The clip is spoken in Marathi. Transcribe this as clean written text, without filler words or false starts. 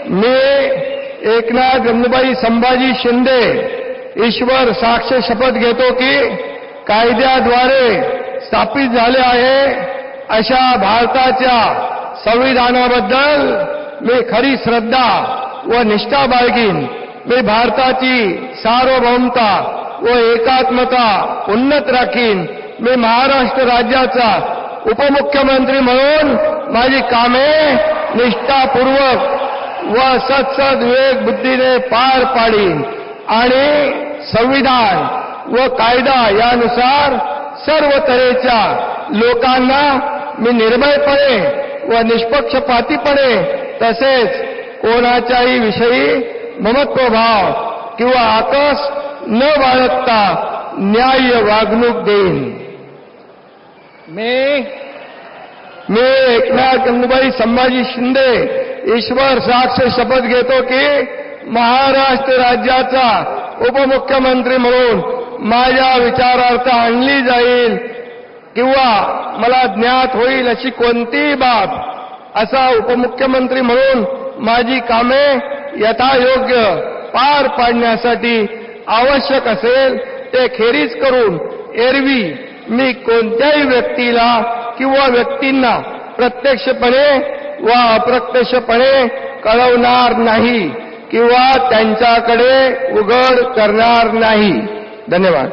मी एकनाथ गंगूबाई संभाजी शिंदे ईश्वर साक्ष शपथ घेतो की कायद्याद्वारे स्थापित झाले आहे अशा भारताच्या संविधानाबद्दल मी खरी श्रद्धा व निष्ठा बाळगीन। मी भारताची सार्वभौमता व एकात्मता उन्नत राखीन। मी महाराष्ट्र राज्याचा उपमुख्यमंत्री म्हणून माझी कामे निष्ठापूर्वक व सत्सद विवेक बुद्धीने पार पाडीन आणि संविधान व कायदा यानुसार सर्व तऱ्हेच्या लोकांना मी निर्भयपणे व निष्पक्षपातीपणे तसेच कोणाच्याही विषयी ममत्वभाव किंवा आकस न बाळगता न्याय्य वागणूक देईन। मी एकनाथ गंगूबाई संभाजी शिंदे ईश्वर साक्ष शपथ घेतो की महाराष्ट्र राज्याचा उपमुख्यमंत्री म्हणून माझ्या विचारार्थ आणली जाईल किंवा मला ज्ञात होईल अशी कोणतीही बाब असा उपमुख्यमंत्री म्हणून माझी कामे यथायोग्य पार पाडण्यासाठी आवश्यक असेल ते खेरीज करून एरवी मी कोणत्याही व्यक्तीला किंवा व्यक्तींना प्रत्यक्षपणे व अप्रत्यक्षपणे कळवणार नाही किंवा त्यांच्याकडे उघड करणार नाही। धन्यवाद।